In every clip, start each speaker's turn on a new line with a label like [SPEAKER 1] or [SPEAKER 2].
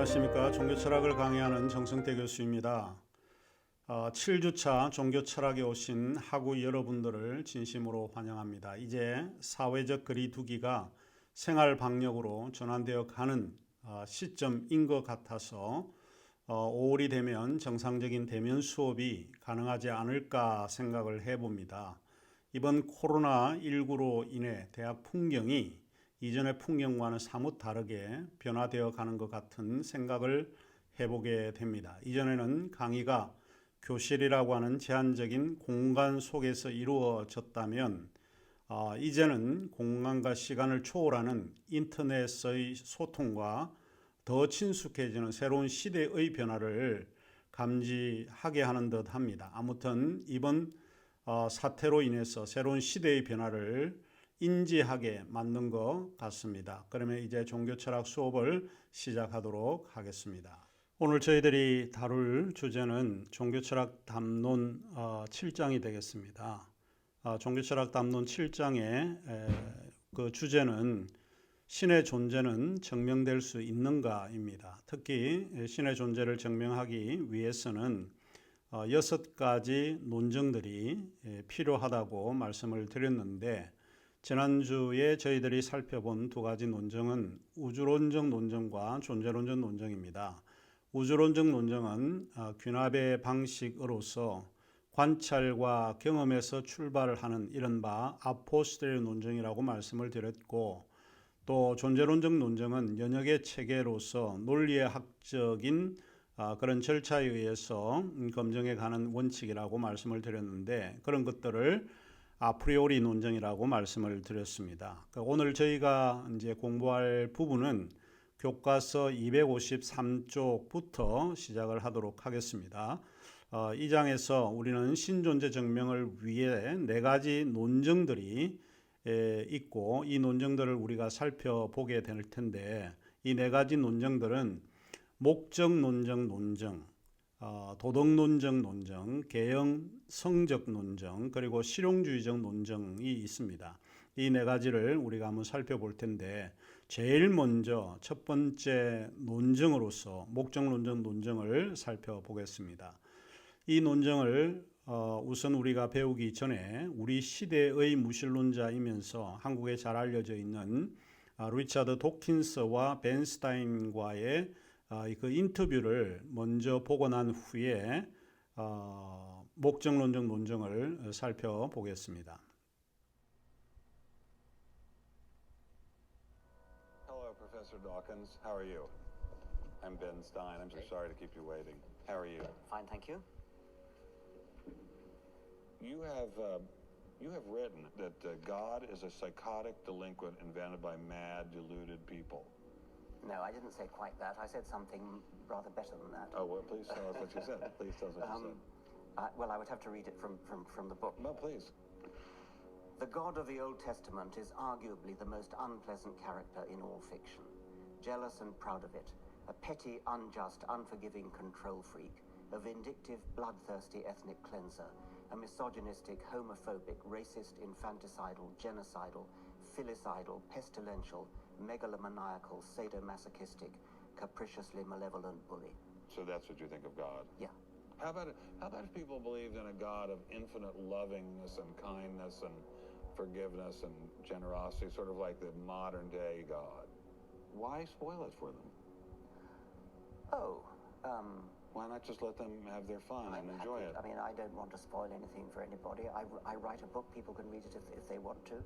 [SPEAKER 1] 안녕하십니까. 종교철학을 강의하는 정성태 교수입니다. 7주차 종교철학에 오신 학우 여러분들을 진심으로 환영합니다. 이제 사회적 거리두기가 생활 방역으로 전환되어 가는 시점인 것 같아서 5월이 되면 정상적인 대면 수업이 가능하지 않을까 생각을 해봅니다. 이번 코로나19로 인해 대학 풍경이 이전의 풍경과는 사뭇 다르게 변화되어 가는 것 같은 생각을 해보게 됩니다. 이전에는 강의가 교실이라고 하는 제한적인 공간 속에서 이루어졌다면 이제는 공간과 시간을 초월하는 인터넷의 소통과 더 친숙해지는 새로운 시대의 변화를 감지하게 하는 듯 합니다. 아무튼 이번 사태로 인해서 새로운 시대의 변화를 인지하게 만든 것 같습니다. 그러면 이제 종교철학 수업을 시작하도록 하겠습니다. 오늘 저희들이 다룰 주제는 종교철학 담론 7장이 되겠습니다. 종교철학 담론 7장의 그 주제는 신의 존재는 증명될 수 있는가입니다. 특히 신의 존재를 증명하기 위해서는 6가지 논증들이 필요하다고 말씀을 드렸는데, 지난주에 저희들이 살펴본 2가지 논증은 우주론적 논증과 존재론적 논증입니다. 우주론적 논증은 귀납의 방식으로서 관찰과 경험에서 출발하는 이른바 아포스테리 논증이라고 말씀을 드렸고, 또 존재론적 논증은 연역의 체계로서 논리의 학적인 그런 절차에 의해서 검증해 가는 원칙이라고 말씀을 드렸는데, 그런 것들을 아프리오리 논증이라고 말씀을 드렸습니다. 오늘 저희가 이제 공부할 부분은 교과서 253쪽부터 시작을 하도록 하겠습니다. 이 장에서 우리는 신존재 증명을 위해 4가지 논증들이 있고, 이 논증들을 우리가 살펴보게 될 텐데, 이 4가지 논증들은 목적 논증, 도덕론적 논증, 개형성적 논증, 그리고 실용주의적 논증이 있습니다. 이 4가지를 우리가 한번 살펴볼 텐데, 제일 먼저 첫 번째 논증으로서 목적론적 논증을 살펴보겠습니다. 이 논증을 우선 우리가 배우기 전에 우리 시대의 무신론자이면서 한국에 잘 알려져 있는 리차드 도킨스와 벤 스타인과의 그 인터뷰를 먼저 보고 난 후에 목적론적 논증을 살펴보겠습니다.
[SPEAKER 2] Hello, Professor Dawkins. How are you? I'm Ben Stein. I'm so sorry to keep you waiting. How are you?
[SPEAKER 3] Fine, thank you.
[SPEAKER 2] You have written that God is a psychotic delinquent invented by mad, deluded people.
[SPEAKER 3] No, I didn't say quite that. I said something rather better than that.
[SPEAKER 2] Oh, well, please tell us what you said. Please tell us what you said.
[SPEAKER 3] Well, I would have to read it from the book.
[SPEAKER 2] No, please.
[SPEAKER 3] The God of the Old Testament is arguably the most unpleasant character in all fiction. Jealous and proud of it, a petty, unjust, unforgiving control freak, a vindictive, bloodthirsty ethnic cleanser, a misogynistic, homophobic, racist, infanticidal, genocidal, filicidal, pestilential, megalomaniacal, sadomasochistic, capriciously malevolent bully.
[SPEAKER 2] So that's what you think of God?
[SPEAKER 3] Yeah.
[SPEAKER 2] How about if people believed in a God of infinite lovingness and kindness and forgiveness and generosity, sort of like the modern day God? Why spoil it for them? Why not just let them have their fun and enjoy it?
[SPEAKER 3] I mean, I don't want to spoil anything for anybody. I write a book, people can read it if they want to.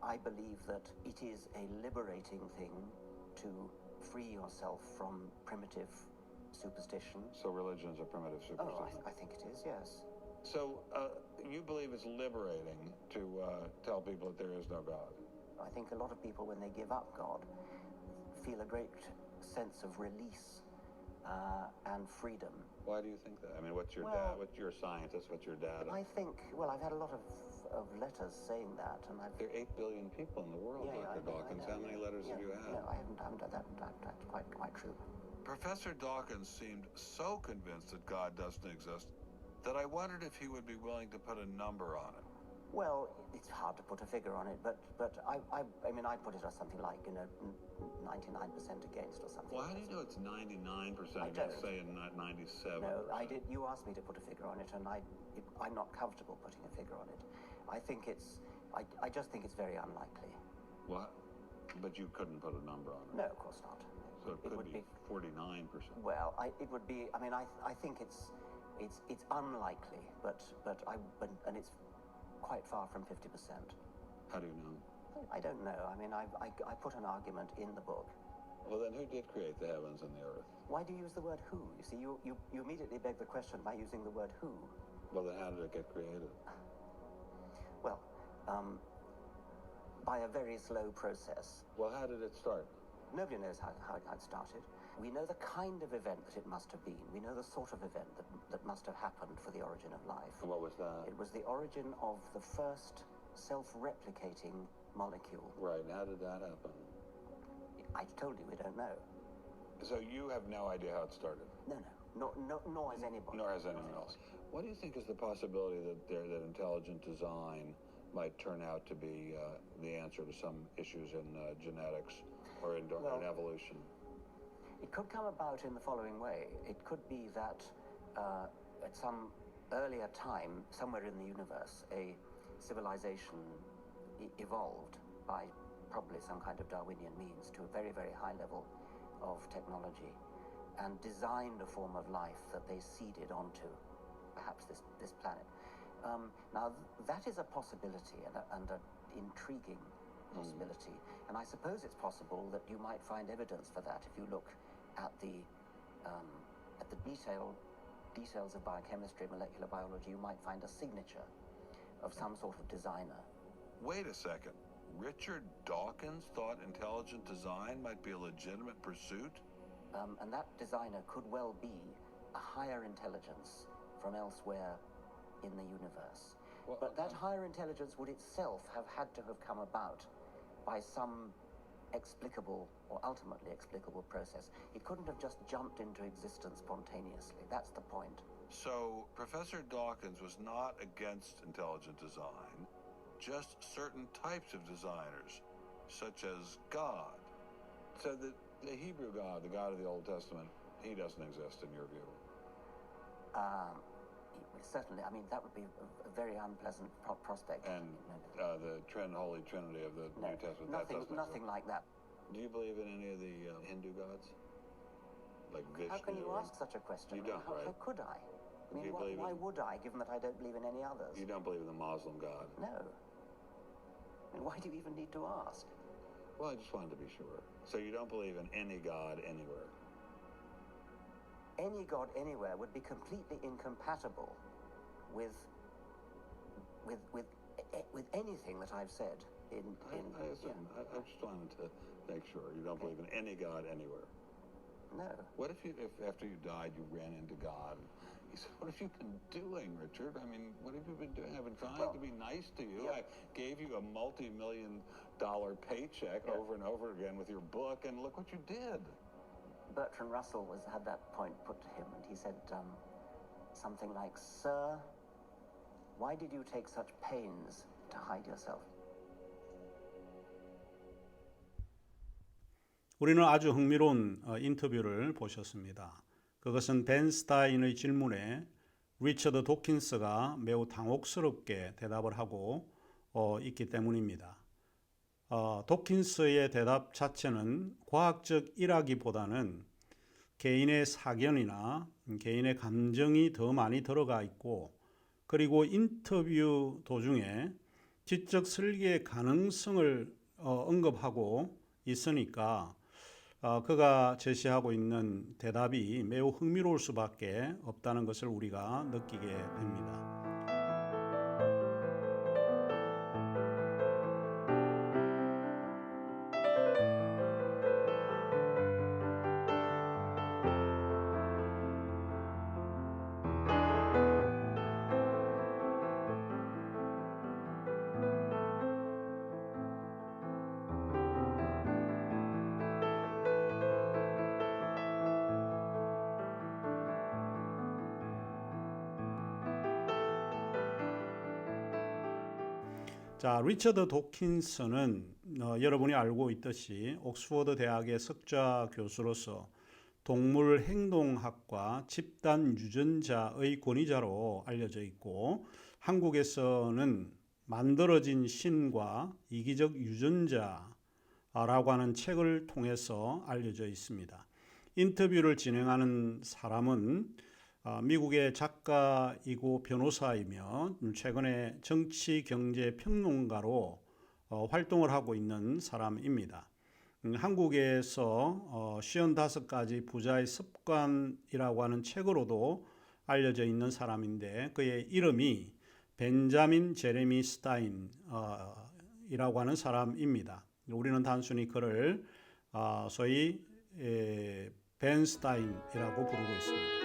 [SPEAKER 3] I believe that it is a liberating thing to free yourself from primitive superstition.
[SPEAKER 2] So religion is a primitive superstition?
[SPEAKER 3] I think it is, yes.
[SPEAKER 2] So you believe it's liberating to tell people that there is no God?
[SPEAKER 3] I think a lot of people, when they give up God, feel a great sense of release and freedom.
[SPEAKER 2] Why do you think that? I mean, what's your dad? What's your scientist? What's your dad?
[SPEAKER 3] I think, well, I've had a lot of letters saying that, and I've...
[SPEAKER 2] There are 8 billion people in the world, Dr. Dawkins. How many letters have you had?
[SPEAKER 3] No, I haven't done that. That's quite true.
[SPEAKER 2] Professor Dawkins seemed so convinced that God doesn't exist that I wondered if he would be willing to put a number on it.
[SPEAKER 3] Well, it's hard to put a figure on it, but I mean, I put it as something like, 99% against or something.
[SPEAKER 2] Well, how
[SPEAKER 3] like
[SPEAKER 2] do you
[SPEAKER 3] that.
[SPEAKER 2] know it's 99%
[SPEAKER 3] I
[SPEAKER 2] against,
[SPEAKER 3] don't.
[SPEAKER 2] say, and not 97%?
[SPEAKER 3] No, I did. You asked me to put a figure on it, and I'm not comfortable putting a figure on it. I think I just think it's very unlikely.
[SPEAKER 2] What? But you couldn't put a number on it.
[SPEAKER 3] No, of course not.
[SPEAKER 2] So it could
[SPEAKER 3] would
[SPEAKER 2] be 49%.
[SPEAKER 3] Well, it would be. I mean, I think it's unlikely, but it's quite far from 50%.
[SPEAKER 2] How do you know?
[SPEAKER 3] I don't know. I mean, I put an argument in the book.
[SPEAKER 2] Well, then who did create the heavens and the earth?
[SPEAKER 3] Why do you use the word who? You see, you immediately beg the question by using the word who.
[SPEAKER 2] Well, then how did it get created?
[SPEAKER 3] Well, by a very slow process.
[SPEAKER 2] Well, how did it start?
[SPEAKER 3] Nobody knows how it started. We know the kind of event that it must have been. We know the sort of event that must have happened for the origin of life.
[SPEAKER 2] And what was that?
[SPEAKER 3] It was the origin of the first self-replicating molecule.
[SPEAKER 2] Right, and how did that happen?
[SPEAKER 3] I told you we don't know.
[SPEAKER 2] So you have no idea how it started?
[SPEAKER 3] No, nor has anybody.
[SPEAKER 2] Nor has anyone else. What do you think is the possibility that intelligent design might turn out to be the answer to some issues in genetics or in evolution?
[SPEAKER 3] It could come about in the following way. It could be that at some earlier time, somewhere in the universe, a civilization evolved by probably some kind of Darwinian means to a very, very high level of technology and designed a form of life that they seeded onto perhaps this planet. Now, that is a possibility and an intriguing possibility. And I suppose it's possible that you might find evidence for that if you look at the details of biochemistry, molecular biology. You might find a signature of some sort of designer.
[SPEAKER 2] Wait a second. Richard Dawkins thought intelligent design might be a legitimate pursuit?
[SPEAKER 3] And that designer could well be a higher intelligence from elsewhere in the universe.
[SPEAKER 2] Well,
[SPEAKER 3] but that higher intelligence would itself have had to have come about by some explicable or ultimately explicable process. It couldn't have just jumped into existence spontaneously. That's the point.
[SPEAKER 2] So Professor Dawkins was not against intelligent design, just certain types of designers, such as God. So the Hebrew God, the God of the Old Testament, he doesn't exist in your view?
[SPEAKER 3] Certainly. I mean, that would be a very unpleasant prospect.
[SPEAKER 2] And the Holy Trinity of the New Testament,
[SPEAKER 3] nothing like that.
[SPEAKER 2] Do you believe in any of the Hindu gods? Like Vishnu?
[SPEAKER 3] How can you ask such a question?
[SPEAKER 2] You don't, right?
[SPEAKER 3] How could I? I mean, why would I, given that I don't believe in any others?
[SPEAKER 2] You don't believe in the Muslim God?
[SPEAKER 3] No. I mean, why do you even need to ask?
[SPEAKER 2] Well, I just wanted to be sure. So you don't believe in any God anywhere?
[SPEAKER 3] Any God anywhere would be completely incompatible with anything that I've said. I
[SPEAKER 2] just wanted to make sure you don't believe in any God anywhere.
[SPEAKER 3] No.
[SPEAKER 2] What if after you died, you ran into God? He said, "What have you been doing, Richard? I mean, what have you been doing? I've been trying to be nice to you.
[SPEAKER 3] Yeah.
[SPEAKER 2] I gave you a multi-million-dollar paycheck over and over again with your book, and look what you did."
[SPEAKER 3] Bertrand Russell had that point put to him, and he said something like, "Sir, why did you take such pains to hide yourself?"
[SPEAKER 1] 우리는 아주 흥미로운 인터뷰를 보셨습니다. 그것은 벤 스타인의 질문에 리처드 도킨스가 매우 당혹스럽게 대답을 하고 있기 때문입니다. 도킨스의 대답 자체는 과학적 일하기보다는 개인의 사견이나 개인의 감정이 더 많이 들어가 있고, 그리고 인터뷰 도중에 지적 설계의 가능성을 언급하고 있으니까 그가 제시하고 있는 대답이 매우 흥미로울 수밖에 없다는 것을 우리가 느끼게 됩니다. 자, 리처드 도킨슨은 여러분이 알고 있듯이 옥스퍼드 대학의 석좌 교수로서 동물 행동학과 집단 유전자의 권위자로 알려져 있고, 한국에서는 만들어진 신과 이기적 유전자라고 하는 책을 통해서 알려져 있습니다. 인터뷰를 진행하는 사람은 미국의 작가이고 변호사이며 최근에 정치 경제 평론가로 활동을 하고 있는 사람입니다. 한국에서 55가지 부자의 습관이라고 하는 책으로도 알려져 있는 사람인데, 그의 이름이 벤자민 제레미 스타인이라고 하는 사람입니다. 우리는 단순히 그를 소위 벤 스타인이라고 부르고 있습니다.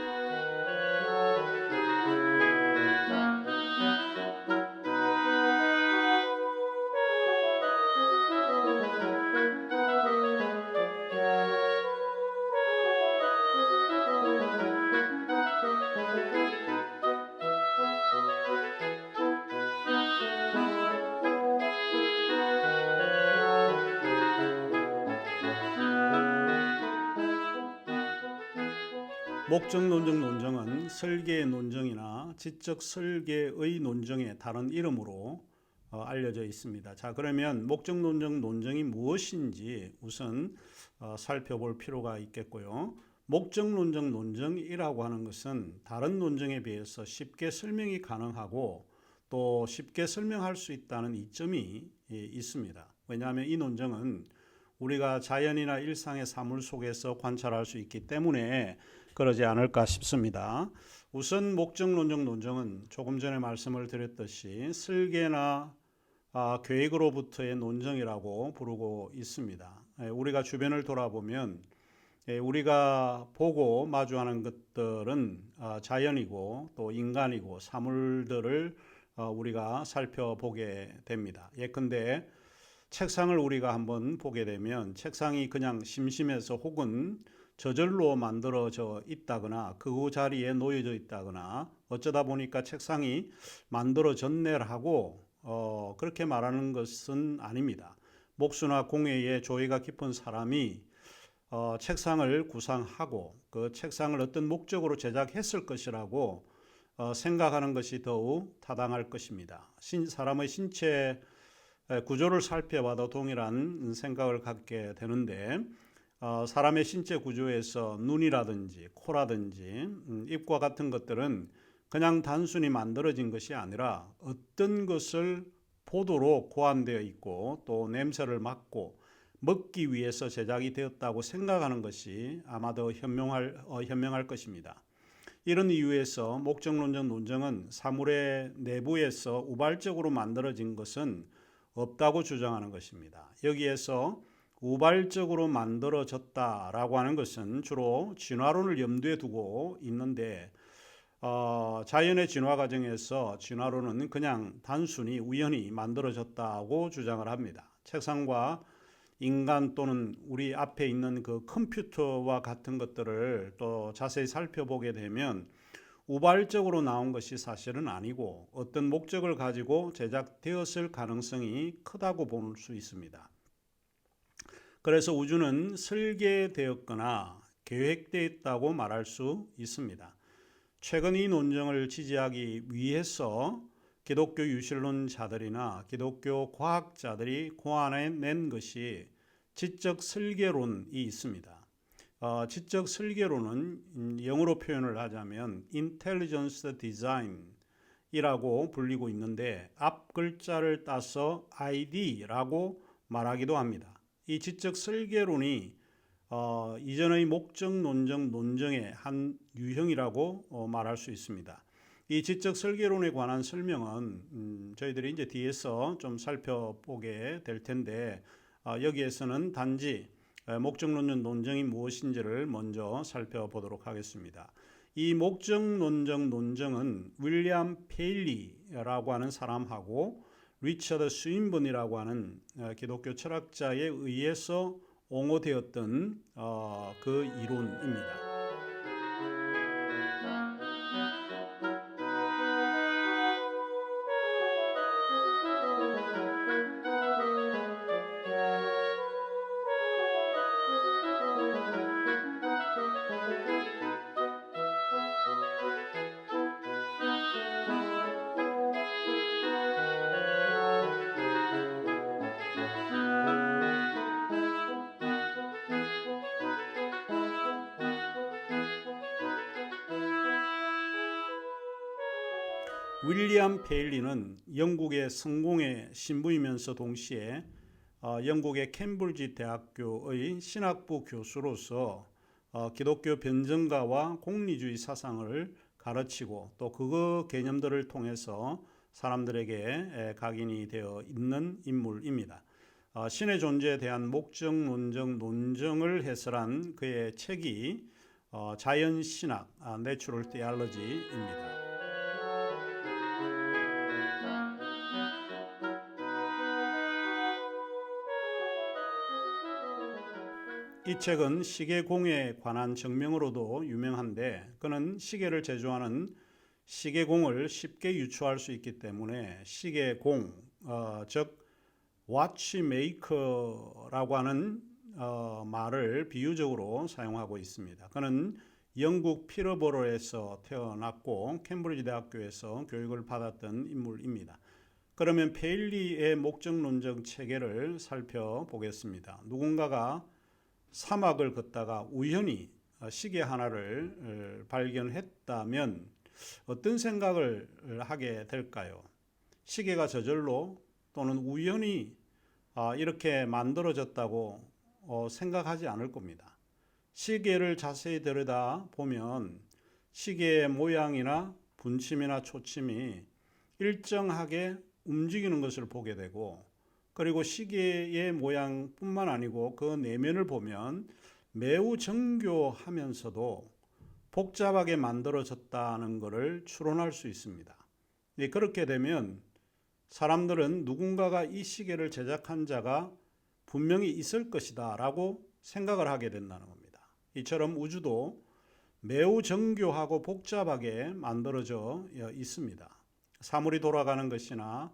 [SPEAKER 1] 목적 논적 논정은 설계의 논정이나 지적 설계의 논정의 다른 이름으로 알려져 있습니다. 자, 그러면 목적 논적 논정이 무엇인지 우선 살펴볼 필요가 있겠고요. 목적 논적 논정이라고 하는 것은 다른 논정에 비해서 쉽게 설명이 가능하고 또 쉽게 설명할 수 있다는 이점이 있습니다. 왜냐하면 이 논정은 우리가 자연이나 일상의 사물 속에서 관찰할 수 있기 때문에 그러지 않을까 싶습니다. 우선 목적론적 논정은 조금 전에 말씀을 드렸듯이 설계나 계획으로부터의 논정이라고 부르고 있습니다. 우리가 주변을 돌아보면 우리가 보고 마주하는 것들은 자연이고 또 인간이고 사물들을 우리가 살펴보게 됩니다. 예컨대 책상을 우리가 한번 보게 되면 책상이 그냥 심심해서 혹은 저절로 만들어져 있다거나 그 자리에 놓여져 있다거나 어쩌다 보니까 책상이 만들어졌네라고 그렇게 말하는 것은 아닙니다. 목수나 공예에 조예가 깊은 사람이 책상을 구상하고 그 책상을 어떤 목적으로 제작했을 것이라고 생각하는 것이 더욱 타당할 것입니다. 사람의 신체 구조를 살펴봐도 동일한 생각을 갖게 되는데, 사람의 신체 구조에서 눈이라든지 코라든지 입과 같은 것들은 그냥 단순히 만들어진 것이 아니라 어떤 것을 보도록 고안되어 있고 또 냄새를 맡고 먹기 위해서 제작이 되었다고 생각하는 것이 아마도 현명할 것입니다. 이런 이유에서 목적론적 논정은 사물의 내부에서 우발적으로 만들어진 것은 없다고 주장하는 것입니다. 여기에서 우발적으로 만들어졌다라고 하는 것은 주로 진화론을 염두에 두고 있는데, 자연의 진화 과정에서 진화론은 그냥 단순히 우연히 만들어졌다고 주장을 합니다. 책상과 인간 또는 우리 앞에 있는 그 컴퓨터와 같은 것들을 또 자세히 살펴보게 되면 우발적으로 나온 것이 사실은 아니고 어떤 목적을 가지고 제작되었을 가능성이 크다고 볼 수 있습니다. 그래서 우주는 설계되었거나 계획되었다고 말할 수 있습니다. 최근 이 논정을 지지하기 위해서 기독교 유실론자들이나 기독교 과학자들이 고안해낸 것이 지적 설계론이 있습니다. 지적 설계론은 영어로 표현을 하자면 Intelligence Design이라고 불리고 있는데 앞 글자를 따서 ID라고 말하기도 합니다. 이 지적 설계론이 이전의 목적 논정 논정의 한 유형이라고 말할 수 있습니다. 이 지적 설계론에 관한 설명은 저희들이 이제 뒤에서 좀 살펴보게 될 텐데, 여기에서는 단지 목적론적 논정이 무엇인지를 먼저 살펴보도록 하겠습니다. 이 목적론적 논정은 윌리엄 페일리라고 하는 사람하고 리처드 스윈번이라고 하는 기독교 철학자에 의해서 옹호되었던 그 이론입니다. 윌리엄 페일리는 영국의 성공의 신부이면서 동시에 영국의 캠브리지 대학교의 신학부 교수로서 기독교 변증가와 공리주의 사상을 가르치고 또 그 개념들을 통해서 사람들에게 각인이 되어 있는 인물입니다. 신의 존재에 대한 목적론적 논증을 해설한 그의 책이 자연신학, Natural Theology입니다. 이 책은 시계공에 관한 정명으로도 유명한데 그는 시계를 제조하는 시계공을 쉽게 유추할 수 있기 때문에 시계공, 즉 watchmaker라고 하는 말을 비유적으로 사용하고 있습니다. 그는 영국 피터버러에서 태어났고 캠브리지 대학교에서 교육을 받았던 인물입니다. 그러면 페일리의 목적론적 체계를 살펴보겠습니다. 누군가가 사막을 걷다가 우연히 시계 하나를 발견했다면 어떤 생각을 하게 될까요? 시계가 저절로 또는 우연히 이렇게 만들어졌다고 생각하지 않을 겁니다. 시계를 자세히 들여다보면 시계의 모양이나 분침이나 초침이 일정하게 움직이는 것을 보게 되고 그리고 시계의 모양뿐만 아니고 그 내면을 보면 매우 정교하면서도 복잡하게 만들어졌다는 것을 추론할 수 있습니다. 그렇게 되면 사람들은 누군가가 이 시계를 제작한 자가 분명히 있을 것이다 라고 생각을 하게 된다는 겁니다. 이처럼 우주도 매우 정교하고 복잡하게 만들어져 있습니다. 사물이 돌아가는 것이나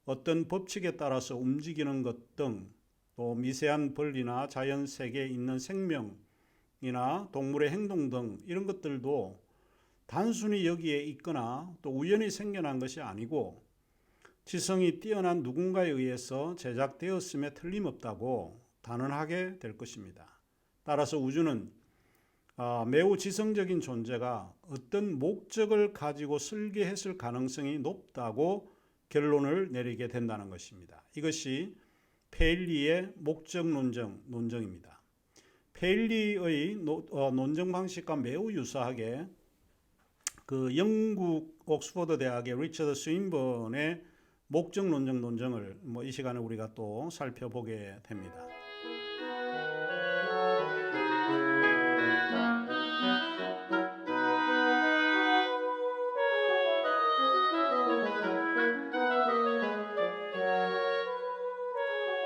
[SPEAKER 1] 어떤 법칙에 따라서 움직이는 것 등 또 미세한 벌리나 자연 세계에 있는 생명이나 동물의 행동 등 이런 것들도 단순히 여기에 있거나 또 우연히 생겨난 것이 아니고 지성이 뛰어난 누군가에 의해서 제작되었음에 틀림없다고 단언하게 될 것입니다. 따라서 우주는 매우 지성적인 존재가 어떤 목적을 가지고 설계했을 가능성이 높다고 결론을 내리게 된다는 것입니다. 이것이 페일리의 목적론정입니다. 페일리의 논정 방식과 매우 유사하게 그 영국 옥스퍼드 대학의 리처드 스윈번의 목적론적 논정을 이 시간에 우리가 또 살펴보게 됩니다.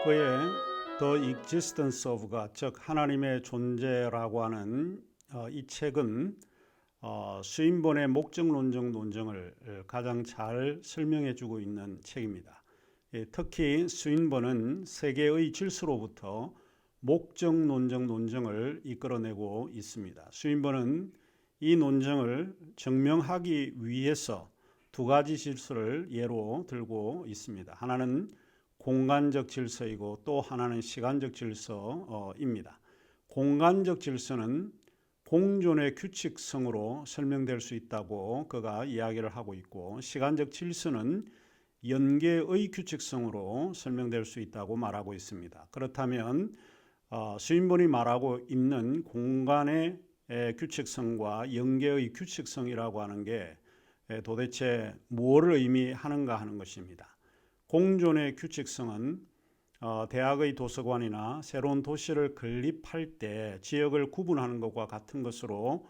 [SPEAKER 1] 그의 The Existence of God, 즉 하나님의 존재라고 하는 이 책은 스윈번의 목적론적 논정을 가장 잘 설명해주고 있는 책입니다. 특히 스윈번은 세계의 질서로부터 목적론적 논정을 이끌어내고 있습니다. 스윈번은 이 논정을 증명하기 위해서 두 가지 질서를 예로 들고 있습니다. 하나는 공간적 질서이고 또 하나는 시간적 질서입니다. 공간적 질서는 공존의 규칙성으로 설명될 수 있다고 그가 이야기를 하고 있고 시간적 질서는 연계의 규칙성으로 설명될 수 있다고 말하고 있습니다. 그렇다면 스윈번이 말하고 있는 공간의 규칙성과 연계의 규칙성이라고 하는 게 도대체 무엇을 의미하는가 하는 것입니다. 공존의 규칙성은 대학의 도서관이나 새로운 도시를 건립할 때 지역을 구분하는 것과 같은 것으로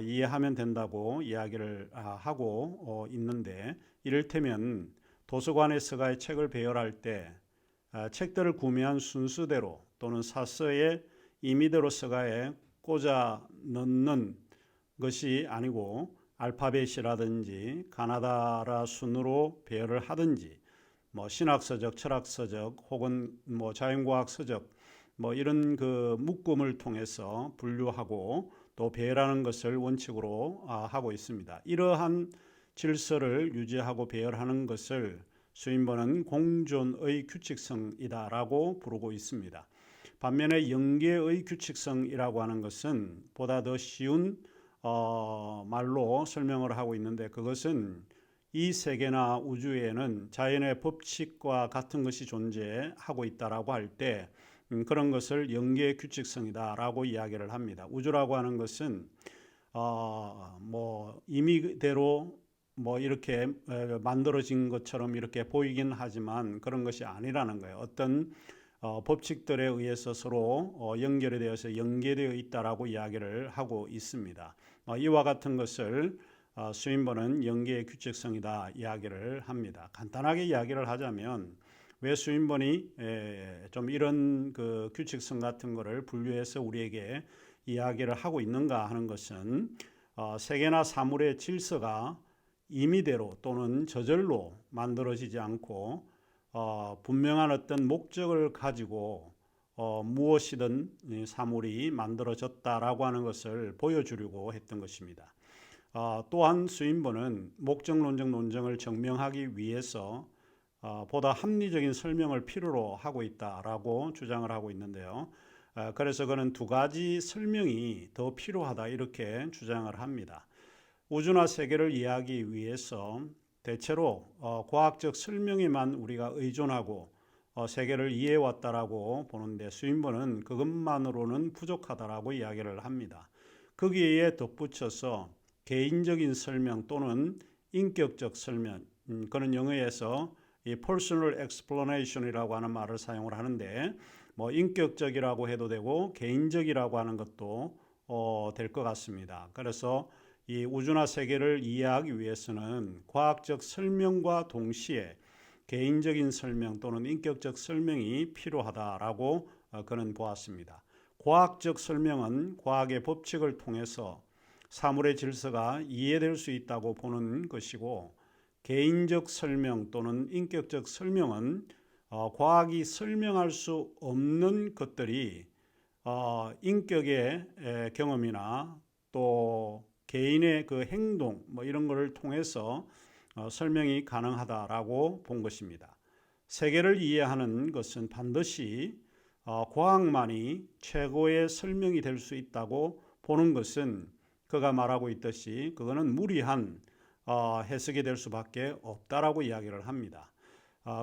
[SPEAKER 1] 이해하면 된다고 이야기를 하고 있는데 이를테면 도서관에 서가의 책을 배열할 때 책들을 구매한 순서대로 또는 사서의 임의대로 서가에 꽂아 넣는 것이 아니고 알파벳이라든지 가나다라 순으로 배열을 하든지 신학서적, 철학서적 혹은 자연과학서적 이런 그 묶음을 통해서 분류하고 또 배열하는 것을 원칙으로 하고 있습니다. 이러한 질서를 유지하고 배열하는 것을 스윈번은 공존의 규칙성이다라고 부르고 있습니다. 반면에 연계의 규칙성이라고 하는 것은 보다 더 쉬운 말로 설명을 하고 있는데 그것은 이 세계나 우주에는 자연의 법칙과 같은 것이 존재하고 있다라고 할 때 그런 것을 영계의 규칙성이다라고 이야기를 합니다. 우주라고 하는 것은 뭐 임의대로 뭐 이렇게 만들어진 것처럼 이렇게 보이긴 하지만 그런 것이 아니라는 거예요. 어떤 법칙들에 의해서 서로 연결이 되어서 연계되어 있다라고 이야기를 하고 있습니다. 이와 같은 것을 스윈번은 영계의 규칙성이다 이야기를 합니다. 간단하게 이야기를 하자면 왜 스윈번이 좀 이런 그 규칙성 같은 것을 분류해서 우리에게 이야기를 하고 있는가 하는 것은 세계나 사물의 질서가 임의대로 또는 저절로 만들어지지 않고 분명한 어떤 목적을 가지고 무엇이든 사물이 만들어졌다라고 하는 것을 보여주려고 했던 것입니다. 또한 스윈번은 목적론적 논증을 증명하기 위해서 보다 합리적인 설명을 필요로 하고 있다라고 주장을 하고 있는데요. 그래서 그는 두 가지 설명이 더 필요하다 이렇게 주장을 합니다. 우주나 세계를 이해하기 위해서 대체로 과학적 설명에만 우리가 의존하고 세계를 이해해 왔다라고 보는데 스윈번은 그것만으로는 부족하다라고 이야기를 합니다. 거기에 덧붙여서 개인적인 설명 또는 인격적 설명, 그는 영어에서 이 personal explanation이라고 하는 말을 사용을 하는데 뭐 인격적이라고 해도 되고 개인적이라고 하는 것도 될 것 같습니다. 그래서 이 우주나 세계를 이해하기 위해서는 과학적 설명과 동시에 개인적인 설명 또는 인격적 설명이 필요하다라고 그는 보았습니다. 과학적 설명은 과학의 법칙을 통해서 사물의 질서가 이해될 수 있다고 보는 것이고 개인적 설명 또는 인격적 설명은 과학이 설명할 수 없는 것들이 인격의 경험이나 또 개인의 그 행동 뭐 이런 것을 통해서 설명이 가능하다라고 본 것입니다. 세계를 이해하는 것은 반드시 과학만이 최고의 설명이 될 수 있다고 보는 것은 그가 말하고 있듯이 그거는 무리한 해석이 될 수밖에 없다라고 이야기를 합니다.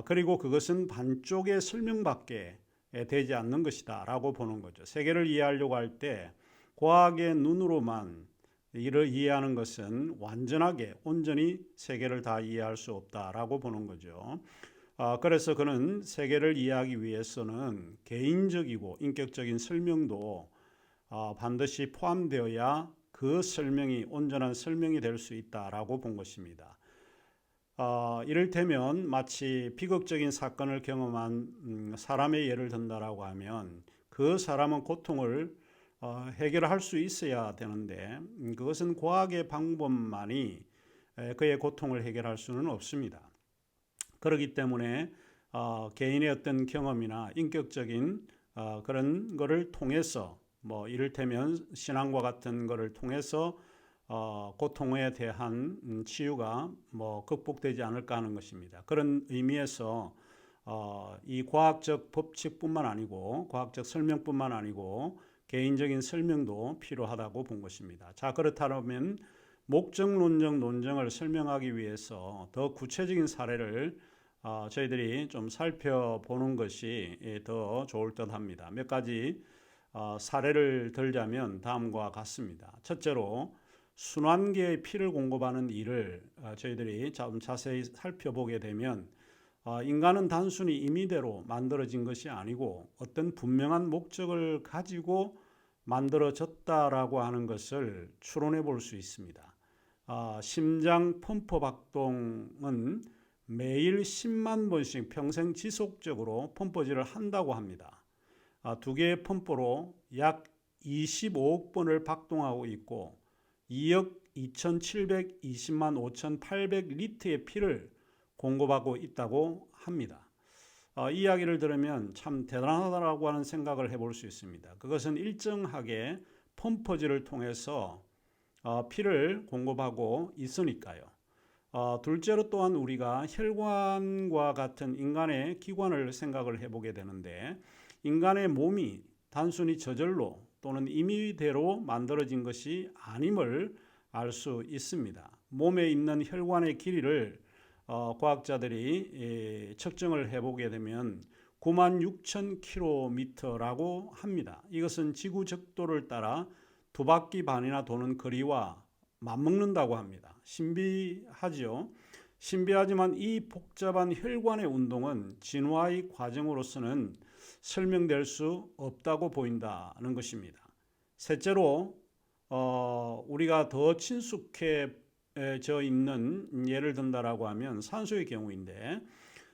[SPEAKER 1] 그리고 그것은 반쪽의 설명밖에 되지 않는 것이다 라고 보는 거죠. 세계를 이해하려고 할 때 과학의 눈으로만 이를 이해하는 것은 완전하게 온전히 세계를 다 이해할 수 없다라고 보는 거죠. 그래서 그는 세계를 이해하기 위해서는 개인적이고 인격적인 설명도 반드시 포함되어야 그 설명이 온전한 설명이 될 수 있다라고 본 것입니다. 이를테면 마치 비극적인 사건을 경험한 사람의 예를 든다라고 하면 그 사람은 고통을 해결할 수 있어야 되는데 그것은 과학의 방법만이 그의 고통을 해결할 수는 없습니다. 그렇기 때문에 개인의 어떤 경험이나 인격적인 그런 것을 통해서 뭐 이를테면 신앙과 같은 것을 통해서 고통에 대한 치유가 뭐 극복되지 않을까 하는 것입니다. 그런 의미에서 이 과학적 법칙뿐만 아니고 과학적 설명뿐만 아니고 개인적인 설명도 필요하다고 본 것입니다. 자, 그렇다면 목적론적 논증을 설명하기 위해서 더 구체적인 사례를 저희들이 좀 살펴보는 것이 더 좋을 듯합니다. 몇 가지 사례를 들자면 다음과 같습니다. 첫째로 순환계의 피를 공급하는 일을 저희들이 좀 자세히 살펴보게 되면 인간은 단순히 임의대로 만들어진 것이 아니고 어떤 분명한 목적을 가지고 만들어졌다라고 하는 것을 추론해 볼 수 있습니다. 심장 펌프 박동은 매일 10만 번씩 평생 지속적으로 펌프질을 한다고 합니다. 두 개의 펌프로 약 25억 번을 박동하고 있고 2억 2,720만 5,800리터의 피를 공급하고 있다고 합니다. 이 이야기를 들으면 참 대단하다고 하는 생각을 해볼 수 있습니다. 그것은 일정하게 펌프질을 통해서 피를 공급하고 있으니까요. 둘째로 또한 우리가 혈관과 같은 인간의 기관을 생각을 해보게 되는데 인간의 몸이 단순히 저절로 또는 임의대로 만들어진 것이 아님을 알 수 있습니다. 몸에 있는 혈관의 길이를 과학자들이 측정을 해보게 되면 96,000km라고 합니다. 이것은 지구 적도를 따라 2바퀴 반이나 도는 거리와 맞먹는다고 합니다. 신비하죠. 신비하지만 이 복잡한 혈관의 운동은 진화의 과정으로서는 설명될 수 없다고 보인다는 것입니다. 셋째로 우리가 더 친숙해져 있는 예를 든다라고 하면 산소의 경우인데,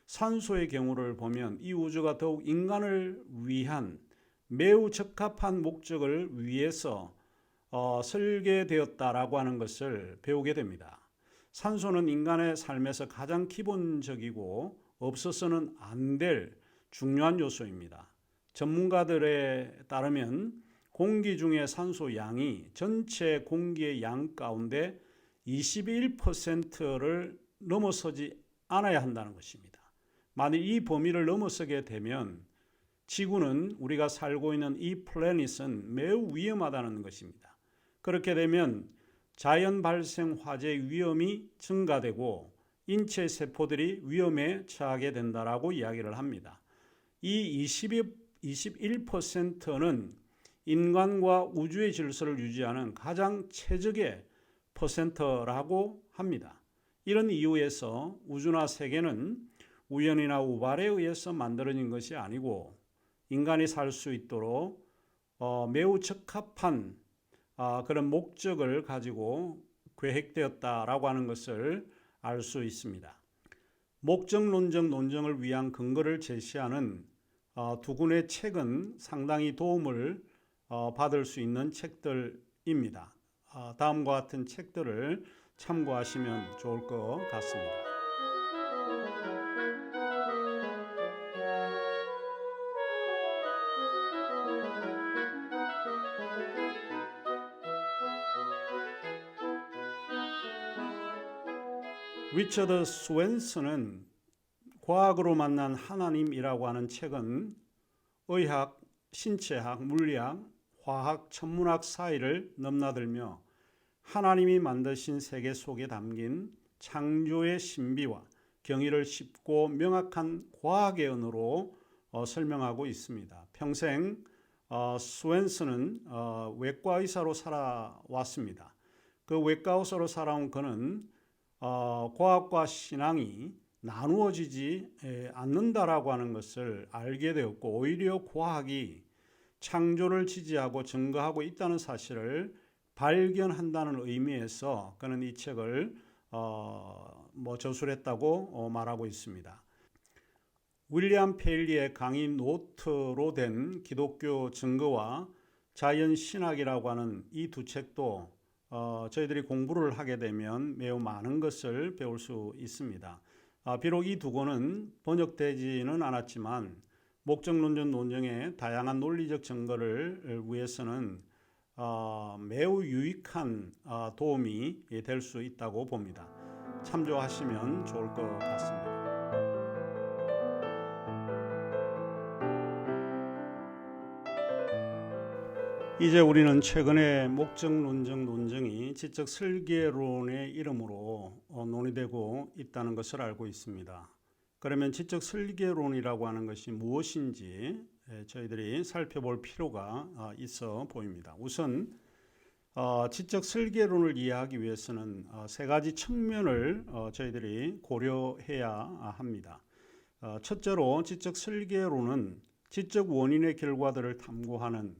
[SPEAKER 1] 산소의 경우를 보면 이 우주가 더욱 인간을 위한 매우 적합한 목적을 위해서 설계되었다라고 하는 것을 배우게 됩니다. 산소는 인간의 삶에서 가장 기본적이고 없어서는 안 될 중요한 요소입니다. 전문가들에 따르면 공기 중의 산소 양이 전체 공기의 양 가운데 21%를 넘어서지 않아야 한다는 것입니다. 만일 이 범위를 넘어서게 되면 지구는, 우리가 살고 있는 이 플래닛은 매우 위험하다는 것입니다. 그렇게 되면 자연 발생 화재 위험이 증가되고 인체 세포들이 위험에 처하게 된다라고 이야기를 합니다. 이 21%는 인간과 우주의 질서를 유지하는 가장 최적의 퍼센트라고 합니다. 이런 이유에서 우주나 세계는 우연이나 우발에 의해서 만들어진 것이 아니고 인간이 살 수 있도록 매우 적합한 그런 목적을 가지고 계획되었다라고 하는 것을 알 수 있습니다. 목적론적 논증을 위한 근거를 제시하는 두 권의 책은 상당히 도움을 받을 수 있는 책들입니다. 다음과 같은 책들을 참고하시면 좋을 것 같습니다. 리처드 스웬슨은 과학으로 만난 하나님이라고 하는 책은 의학, 신체학, 물리학, 화학, 천문학 사이를 넘나들며 하나님이 만드신 세계 속에 담긴 창조의 신비와 경의를 쉽고 명확한 과학의 언어로 설명하고 있습니다. 평생 스웬슨은 외과 의사로 살아왔습니다. 그 외과 의사로 살아온 그는 과학과 신앙이 나누어지지 않는다라고 하는 것을 알게 되었고, 오히려 과학이 창조를 지지하고 증거하고 있다는 사실을 발견한다는 의미에서 그는 이 책을 저술했다고 말하고 있습니다. 윌리엄 페일리의 강의 노트로 된 기독교 증거와 자연 신학이라고 하는 이 두 책도 저희들이 공부를 하게 되면 매우 많은 것을 배울 수 있습니다. 비록 이 두 권은 번역되지는 않았지만 목적론적 논증의 다양한 논리적 증거를 위해서는 매우 유익한 도움이 될 수 있다고 봅니다. 참조하시면 좋을 것 같습니다. 이제 우리는 최근에 목적론적 논증이 지적 설계론의 이름으로 논의되고 있다는 것을 알고 있습니다. 그러면 지적 설계론이라고 하는 것이 무엇인지 저희들이 살펴볼 필요가 있어 보입니다. 우선 지적 설계론을 이해하기 위해서는 세 가지 측면을 저희들이 고려해야 합니다. 첫째로 지적 설계론은 지적 원인의 결과들을 탐구하는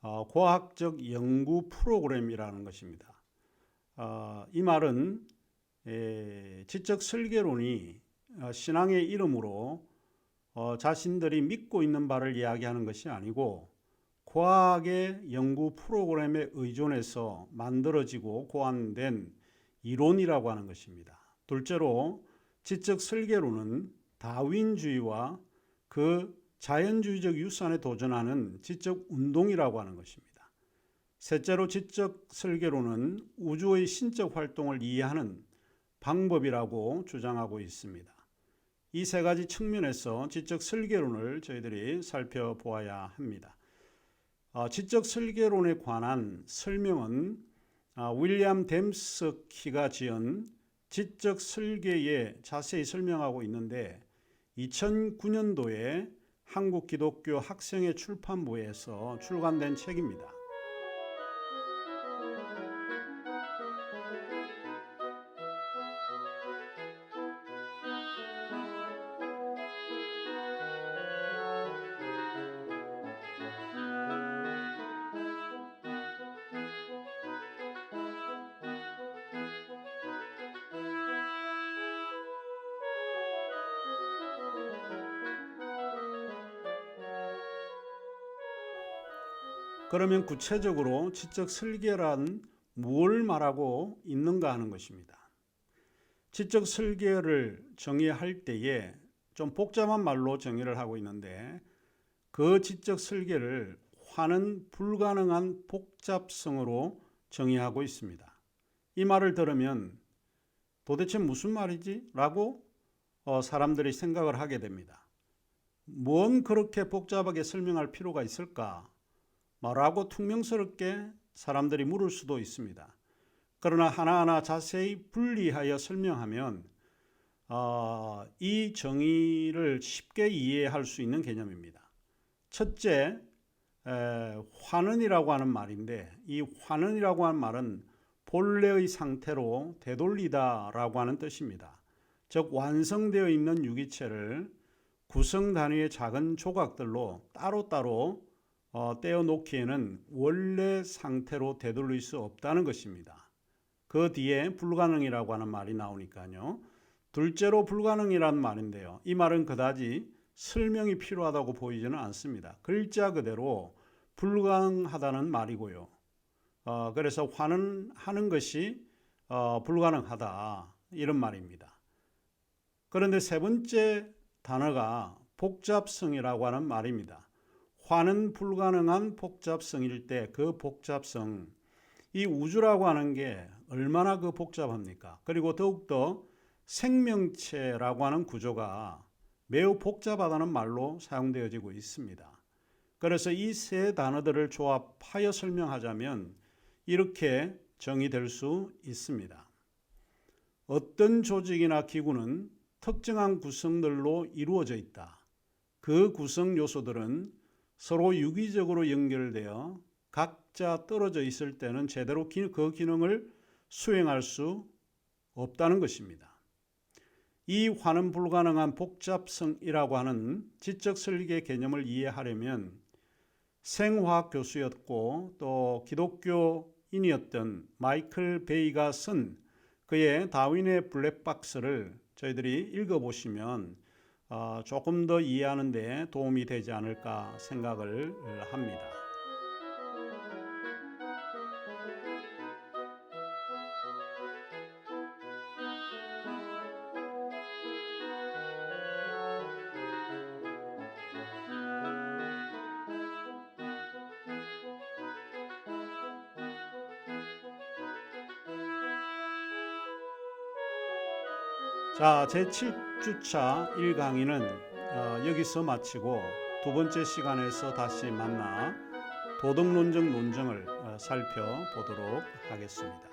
[SPEAKER 1] 과학적 연구 프로그램이라는 것입니다. 이 말은 지적 설계론이 신앙의 이름으로 자신들이 믿고 있는 바를 이야기하는 것이 아니고 과학의 연구 프로그램에 의존해서 만들어지고 고안된 이론이라고 하는 것입니다. 둘째로 지적 설계론은 다윈주의와 그 자연주의적 유산에 도전하는 지적 운동이라고 하는 것입니다. 셋째로 지적 설계론은 우주의 신적 활동을 이해하는 방법이라고 주장하고 있습니다. 이 세 가지 측면에서 지적 설계론을 저희들이 살펴보아야 합니다. 지적 설계론에 관한 설명은 윌리엄 댐스키가 지은 지적 설계에 자세히 설명하고 있는데 2009년도에 한국 기독교 학생회 출판부에서 출간된 책입니다. 그러면 구체적으로 지적 설계란 무엇을 말하고 있는가 하는 것입니다. 지적 설계를 정의할 때에 좀 복잡한 말로 정의를 하고 있는데 그 지적 설계를 화는 불가능한 복잡성으로 정의하고 있습니다. 이 말을 들으면 도대체 무슨 말이지? 라고 사람들이 생각을 하게 됩니다. 뭔 그렇게 복잡하게 설명할 필요가 있을까? 라고 퉁명스럽게 사람들이 물을 수도 있습니다. 그러나 하나하나 자세히 분리하여 설명하면 이 정의를 쉽게 이해할 수 있는 개념입니다. 첫째, 환원이라고 하는 말인데 이 환원이라고 하는 말은 본래의 상태로 되돌리다라고 하는 뜻입니다. 즉 완성되어 있는 유기체를 구성 단위의 작은 조각들로 따로따로 떼어 놓기에는 원래 상태로 되돌릴 수 없다는 것입니다. 그 뒤에 불가능이라고 하는 말이 나오니까요. 둘째로 불가능이라는 말인데요. 이 말은 그다지 설명이 필요하다고 보이지는 않습니다. 글자 그대로 불가능하다는 말이고요. 그래서 환원하는 것이 불가능하다 이런 말입니다. 그런데 세 번째 단어가 복잡성이라고 하는 말입니다. 환은 불가능한 복잡성일 때 그 복잡성, 이 우주라고 하는 게 얼마나 그 복잡합니까? 그리고 더욱더 생명체라고 하는 구조가 매우 복잡하다는 말로 사용되어지고 있습니다. 그래서 이 세 단어들을 조합하여 설명하자면 이렇게 정의될 수 있습니다. 어떤 조직이나 기구는 특정한 구성들로 이루어져 있다. 그 구성 요소들은 서로 유기적으로 연결되어 각자 떨어져 있을 때는 제대로 그 기능을 수행할 수 없다는 것입니다. 이 환원 불가능한 복잡성이라고 하는 지적 설계 개념을 이해하려면 생화학 교수였고 또 기독교인이었던 마이클 베이가 쓴 그의 다윈의 블랙박스를 저희들이 읽어보시면 조금 더 이해하는 데 도움이 되지 않을까 생각을 합니다. 자, 제7주차 1강의는 여기서 마치고 두 번째 시간에서 다시 만나 도덕론적 논증을 살펴보도록 하겠습니다.